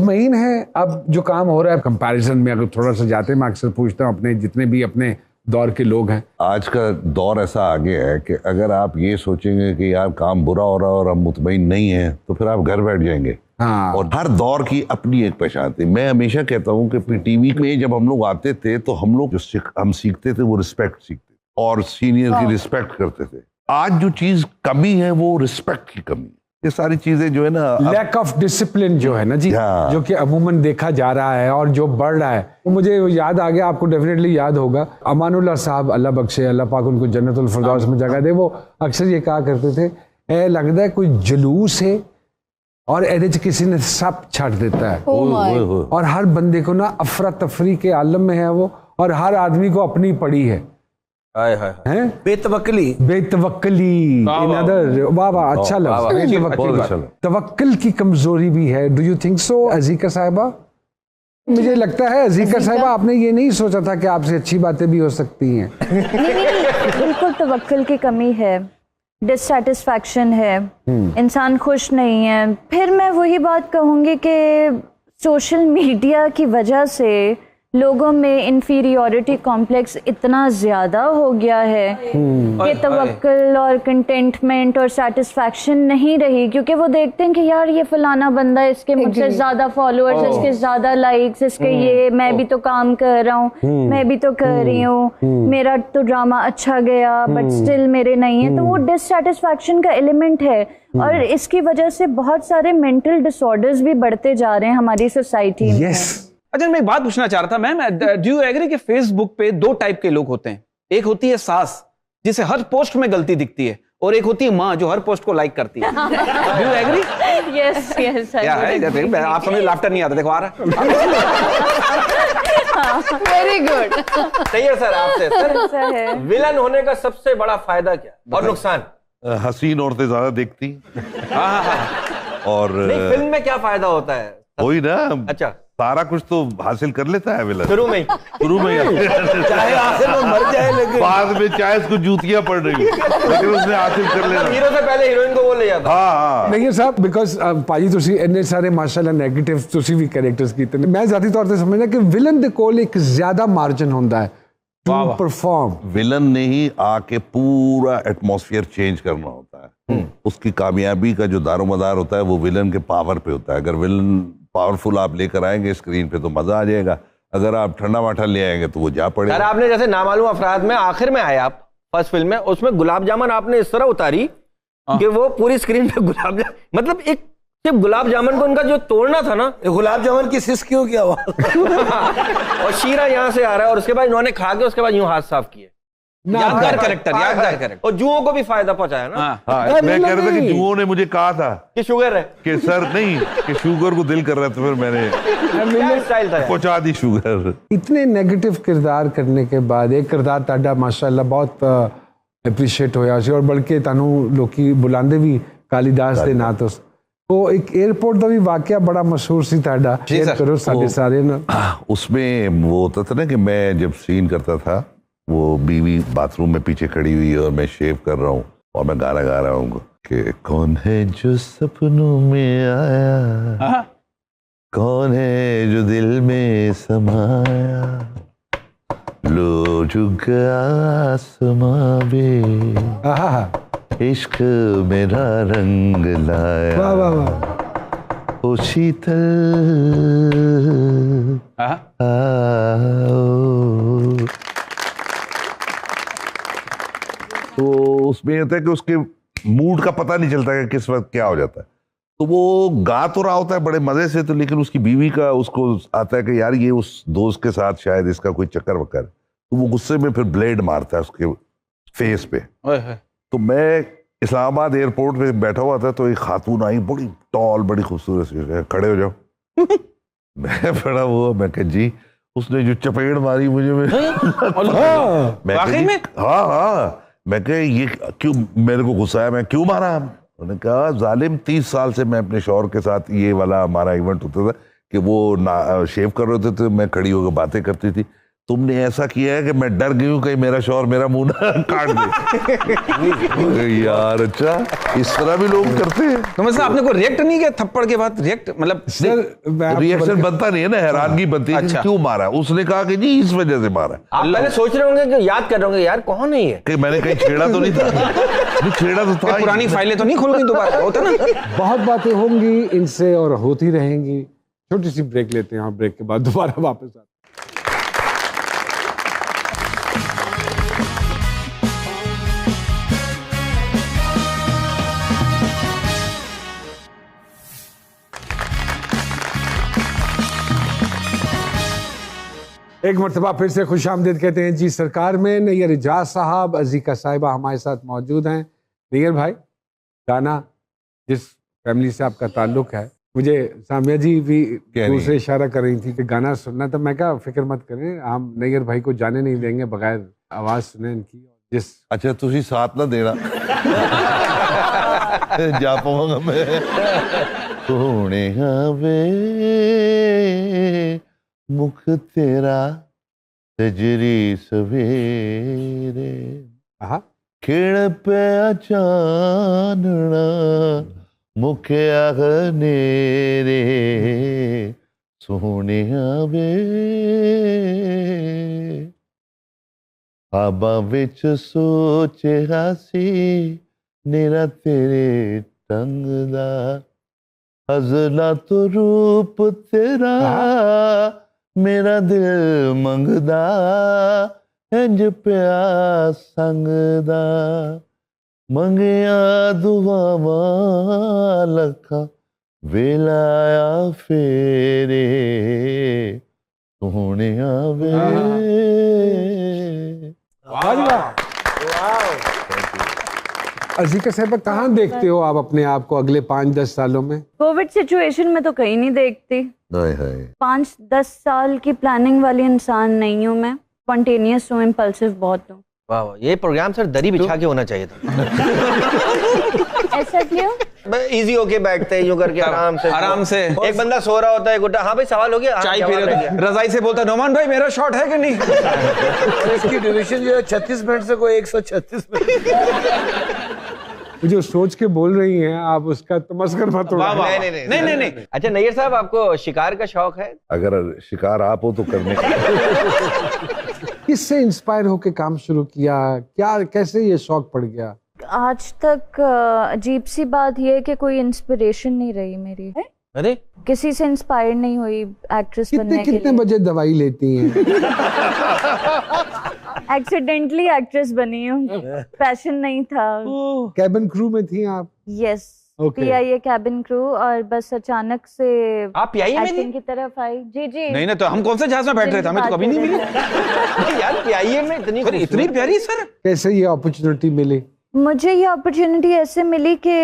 मुतमईन है अब जो काम हो रहा है कंपैरिजन में? अगर थोड़ा सा जाते हैं, मैं अक्सर पूछता हूँ अपने जितने भी अपने दौर के लोग हैं, आज का दौर ऐसा आगे है कि अगर आप ये सोचेंगे कि यार काम बुरा हो रहा है और हम मुतमईन नहीं है, तो फिर आप घर बैठ जाएंगे। हाँ। और हर दौर की अपनी एक पहचान थी। मैं हमेशा कहता हूँ कि टीवी में जब हम लोग आते थे तो हम लोग जो हम सीखते थे वो रिस्पेक्ट सीखते थे और सीनियर की रिस्पेक्ट करते थे। आज जो चीज कमी है वो रिस्पेक्ट की कमी। ये सारी चीजें जो है ना, लैक ऑफ डिसिप्लिन जो है ना जी, हाँ। जो कि अमूमन देखा जा रहा है और जो बढ़ रहा है, वो मुझे याद आ गया, आपको डेफिनेटली याद होगा, अमानुल्लाह साहब, अल्लाह बख्शे, अल्लाह पाक उनको जन्नतुल फिरदौस में जगह दे, वो अक्सर ये कहा करते थे, ए लगता है कोई जुलूस है और एदे च किसी ने सब छट देता है। और हर बंदे को ना अफरा तफरी के आलम में है वो, और हर आदमी को अपनी पड़ी है। बेतवक्कली इन अदर, वाह वाह, अच्छा लगा। तवक्कुल की कमजोरी भी है। डू यू थिंक सो अज़ीका साहिबा? मुझे लगता है अज़ीका साहिबा आपने ये नहीं सोचा था कि आपसे अच्छी बातें भी हो सकती हैं। नहीं, बिल्कुल तवक्कुल की कमी है, डिससैटिस्फैक्शन है, इंसान खुश नहीं है। फिर मैं वही बात कहूँगी कि सोशल मीडिया की वजह से लोगों में इंफीरियॉरिटी कॉम्प्लेक्स इतना ज़्यादा हो गया है कि तवक्कुल और कंटेंटमेंट और सेटिस्फैक्शन नहीं रही, क्योंकि वो देखते हैं कि यार ये फलाना बंदा, इसके मुझसे ज़्यादा फॉलोअर्स, इसके ज़्यादा लाइक्स, इसके ये, मैं भी तो काम कर रहा हूँ, मैं भी तो कर रही हूँ, मेरा तो ड्रामा अच्छा गया बट स्टिल मेरे नहीं है। तो वो डिससैटिस्फैक्शन का एलिमेंट है और इसकी वजह से बहुत सारे मेंटल डिसऑर्डर्स भी बढ़ते जा रहे हैं हमारी सोसाइटी में। अच्छा, मैं एक बात पूछना चाह रहा था मैम, डू यू एग्री कि फेसबुक पे दो टाइप के लोग होते हैं? एक होती है सास जिसे हर पोस्ट में गलती दिखती है, और एक होती है माँ जो हर पोस्ट को लाइक करती है। Do you agree? Yes yes, क्या है, आप समझ, लाफ्टर नहीं आता, देखो आ रहा। Very good. सही है सर। आपसे सर, विलन होने का सबसे बड़ा फायदा क्या और नुकसान? हसीन औरतें ज्यादा देखती। और नहीं, फिल्म में क्या फायदा होता है? वही ना, अच्छा, सारा कुछ तो हासिल कर लेता है विलन शुरू में ही चाहे आखिर में मर जाए, लेकिन बाद में चाहे उसको जूतियां पड़ रही लेकिन उसने हासिल कर लेना। हीरो से पहले हीरोइन को वो ले जाता। हाँ नहीं साहब, बिकॉज भाजी तुसी इन्ने सारे माशाल्लाह नेगेटिव तुसी भी कैरेक्टर्स कीते ने, मैं जाती तौर पे समझना कि विलन दे कोल एक ज्यादा मार्जिन होता है टू परफॉर्म। विलन ने ही आके पूरा एटमॉस्फेयर चेंज करना होता है। उसकी कामयाबी का जो दारोमदार होता है वो विलन के पावर पे होता है। अगर विलन पावरफुल आप लेकर आएंगे स्क्रीन पे तो मजा आ जाएगा, अगर आप ठंडा माठा ले आएंगे तो वो जा पड़ेगा। सर, आपने जैसे नामालूम अफराद में आखिर में आए आप फर्स्ट फिल्म में, उसमें गुलाब जामुन आपने इस तरह उतारी कि वो पूरी स्क्रीन पे गुलाब जामुन, मतलब एक सिर्फ गुलाब जामुन को उनका जो तोड़ना था ना, गुलाब जामुन की सिस क्यों किया हुआ और शीरा यहाँ से आ रहा है और उसके बाद इन्होंने खा के उसके बाद यूं हाथ साफ किए। यादगार कैरेक्टर, यादगार कैरेक्टर। और जुओं को भी फायदा पहुंचाया ना। हाँ, मैं कह रहा था कि जुओं ने मुझे कहा था कि शुगर है, कि सर नहीं, कि शुगर को दिल कर रहा था, फिर मैंने स्टाइल था, पहुंचा दी शुगर। इतने नेगेटिव किरदार करने के बाद एक किरदार ताड़ा माशाल्लाह बहुत अप्रीशिएट होया सी, और बल्कि तानू लोकी बुलांदे भी कालीदास दे नां तो एक एयरपोर्ट का भी वाकया बड़ा मशहूर सी ताड़ा, शेयर करो सारे सारे ना। उसमें वो होता था ना कि मैं जब सीन करता था, वो बीवी बाथरूम में पीछे खड़ी हुई है और मैं शेव कर रहा हूँ और मैं गाना गा रहा हूँ कि कौन है जो सपनों में आया, कौन है जो दिल में समाया, लो झुक आसमां बे, इश्क मेरा रंग लाया, वाह वाह वाह, ओ शीतल तो उसमें होता है कि उसके मूड का पता नहीं चलता कि किस वक्त क्या हो जाता है। तो वो गा तो रहा होता है बड़े मजे से, तो लेकिन उसकी बीवी का उसको आता है कि यार ये उस दोस्त के साथ शायद इसका कोई चक्कर वक्कर, तो वो गुस्से में फिर ब्लेड मारता है उसके फेस पे। तो मैं इस्लामाबाद एयरपोर्ट पे बैठा हुआ था, तो एक खातून आई, बड़ी टॉल, बड़ी खूबसूरत सी, खड़े हो जाओ। मैं बड़ा वो, मैं कहा जी, उसने जो चपेट मारी मुझे, हाँ, मैं कहा ये क्यों, मेरे को गुस्सा है, मैं क्यों मारा? उन्होंने कहा जालिम, 30 साल से मैं अपने शौहर के साथ, ये वाला हमारा इवेंट होता था कि वो शेव कर रहे थे तो मैं खड़ी होकर बातें करती थी, तुमने ऐसा किया है कि मैं डर गई हूं कहीं मेरा शौहर मेरा मुंह ना काट दे। यार अच्छा, इस तरह भी लोग करते हैं। तो मतलब आपने को रिएक्ट नहीं किया थप्पड़ के बाद? रिएक्ट मतलब सर मैं आपको रिएक्शन बनता नहीं है ना, हैरानगी बनती है कि अच्छा। क्यों मारा। उसने कहा कि जी इस वजह से मारा। आप पहले सोच रहे होंगे कि याद कर रहे होंगे यार कौन है ये, कि मैंने कहीं छेड़ा तो नहीं था। नहीं, छेड़ा तो था ही। पुरानी फाइलें तो नहीं खुल गई दोबारा? होता ना। बहुत बातें होंगी इनसे और होती रहेंगी। छोटी सी ब्रेक लेते हैं और ब्रेक के बाद दोबारा वापस आते हैं। एक मरतबा फिर से खुश आमदीद कहते हैं जी सरकार में। नैयर इजाज साहब, अजीका साहिबा हमारे साथ मौजूद हैं। नैयर भाई, गाना जिस फैमिली से आपका ताल्लुक है, मुझे सामिया जी भी दूसरे इशारा कर रही थी कि गाना सुनना, तो मैं कहा फिक्र मत करें, हम नैयर भाई को जाने नहीं देंगे बगैर आवाज सुने इनकी। जिस अच्छा तुसी साथ ना देना। जा पाऊंगा मैं। सोने वे मुख तेरा सजरी सवेरे, आहा, खिड़ पे चानना मुखे नेरे। सोने वे ख्वाबां विच सोचे हासी नेरा तेरे टंग दा, हज़ला तो रूप तेरा मेरा दिल मंगदा, इंज पिया संगदा, मंगिया दुआवां लखा वेलाया फेरे। सोहणिया वे। अजीका साहिबा, कहाँ देखते हो आप अपने आप को अगले 5-10 सालों में? कोविड सिचुएशन में तो कहीं नहीं देखती। हाय हाय। 5-10 साल की प्लानिंग वाली इंसान नहीं हूँ मैं। स्पॉन्टेनियस हूँ, इम्पल्सिव बहुत हूँ। वाह वाह, ये प्रोग्राम सर दरी बिछा के होना चाहिए था। ऐसा क्यों? इजी होके बैठते हैं यूं करके आराम से। एक बंदा सो रहा होता है, गुड्डा हाँ भाई सवाल हो गया, चाय पी रहे होते, रजाई से बोलता नोमान भाई मेरा शॉट है कि नहीं? और इसकी ड्यूरेशन जो है 36 मिनट से कोई 136 मिनट। जो सोच के बोल रही हैं आप, उसका तमस्कर मत उड़ाओ। नहीं। अच्छा नैयर साहब, आपको शिकार का शौक है? अगर शिकार आप हो तो करने का। किससे इंस्पायर होके काम शुरू किया? क्या कैसे ये शौक पड़ गया? आज तक अजीब सी बात यह है कि कोई इंस्पिरेशन नहीं रही मेरी। अरे किसी से इंस्पायर नहीं हुई एक्ट्रेस बनने के कितने लिए। बजे दवाई लेती हैं? एक्सीडेंटली एक्ट्रेस बनी हूँ, पैशन नहीं था। कैबिन क्रू में थी आप? Yes, Okay. PIA cabin crew, और बस अचानक से आप PIA में एक्टिंग थी? की तरफ आई। जी जी। नहीं तो हम कौन से जहाज में बैठ रहे थे? हमें तो कभी नहीं मिली यार PIA में इतनी प्यारी। सर कैसे ये अपॉर्चुनिटी मिली? मुझे ये अपॉर्चुनिटी ऐसे मिली कि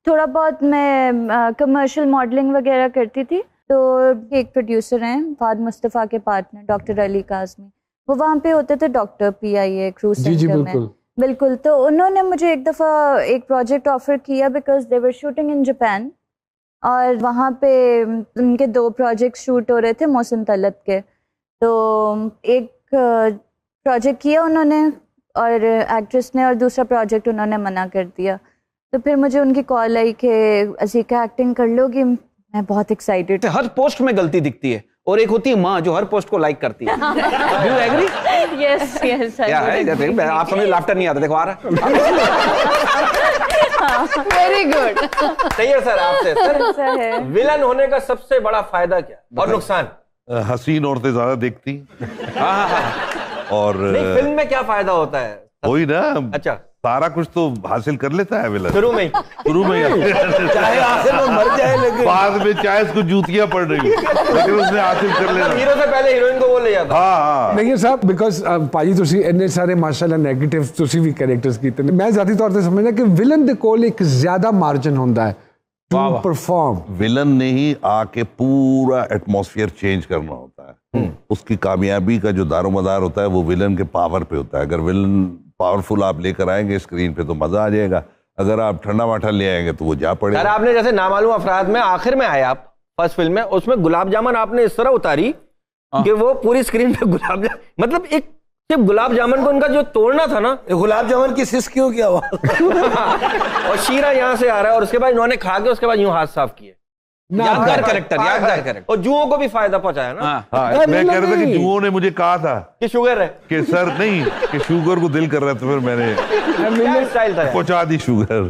थोड़ा बहुत मैं कमर्शियल मॉडलिंग वगैरह करती थी। तो एक प्रोड्यूसर हैं फाद मुस्तफ़ा के पार्टनर डॉक्टर अली काज़मी, वो वहाँ पे होते थे डॉक्टर PIA क्रू जी सेंटर में। बिल्कुल। बिल्कुल। तो उन्होंने मुझे एक दफ़ा एक प्रोजेक्ट ऑफर किया because they were shooting in Japan, और वहाँ पे उनके 2 प्रोजेक्ट शूट हो रहे थे मौसम तलत के। तो एक प्रोजेक्ट किया उन्होंने और एक्ट्रेस ने, और दूसरा प्रोजेक्ट उन्होंने मना कर दिया। तो फिर मुझे उनकी कॉल आई कि अजीका एक्टिंग कर लोगी। मैं बहुत एक्साइटेड। हर पोस्ट में गलती दिखती है, और एक होती है माँ जो हर पोस्ट को लाइक करती है। Do you agree? Yes yes. क्या है? आप समझ लाफ्टर नहीं आता, देखो आ रहा। Very good. नैयर सर, आपसे ऐसा है। विलन होने का सबसे बड़ा फायदा क्या और नुकसान? हसीन औरतें ज्यादा देखती। और नहीं, फिल्म में क्या फायदा होता है? वही ना, अच्छा, सारा कुछ तो हासिल कर लेता है विलन शुरू में ही। चाहे आखिर में मर जाए, लेकिन बाद में चाहे उसको जूतियां पड़ रही लेकिन उसने हासिल कर लेना। हीरो से पहले हीरोइन को वो ले जाता। हाँ। नहीं साहब, बिकॉज ਭਾਜੀ ਤੁਸੀਂ ਇੰਨੇ ਸਾਰੇ ਮਾਸ਼ਾਅੱਲਾ ਨੈਗੇਟਿਵ ਤੁਸੀਂ ਵੀ ਕੈਰੈਕਟਰਸ ਕੀਤੇ ਨੇ। ਮੈਂ ਜ਼ਾਤੀ ਤੌਰ ਤੇ ਸਮਝਦਾ ਕਿ ਵਿਲਨ ਦੇ ਕੋਲ ਇੱਕ ਜ਼ਿਆਦਾ ਮਾਰਜਨ ਹੁੰਦਾ ਹੈ टू परफॉर्म। विलन ने ही आके पूरा एटमॉस्फेयर चेंज करना होता है। उसकी कामयाबी का जो दारोमदार होता है वो विलन के पावर पे होता है। अगर विलन पावरफुल आप लेकर आएंगे स्क्रीन पे तो मजा आ जाएगा, अगर आप ठंडा माठा ले आएंगे तो वो जा पड़ेगा। सर आपने जैसे नामालूम अफराद में आखिर में आए आप फर्स्ट फिल्म में, उसमें गुलाब जामुन आपने इस तरह उतारी कि वो पूरी स्क्रीन पे मतलब एक सिर्फ गुलाब जामुन को उनका जो तोड़ना था ना, ये गुलाब जामुन की सिस क्यों किया हुआ? और शीरा यहाँ से आ रहा है और उसके बाद इन्होंने खा के उसके बाद यूं हाथ साफ किए। यादगार कैरेक्टर, यादगार कैरेक्टर। और जुओं को भी फायदा पहुंचाया ना। हाँ, मैं कह रहा था कि जुओं ने मुझे कहा था कि शुगर है, कि सर नहीं, कि शुगर को दिल कर रहा था, फिर मैंने स्टाइल था। पहुंचा दी शुगर।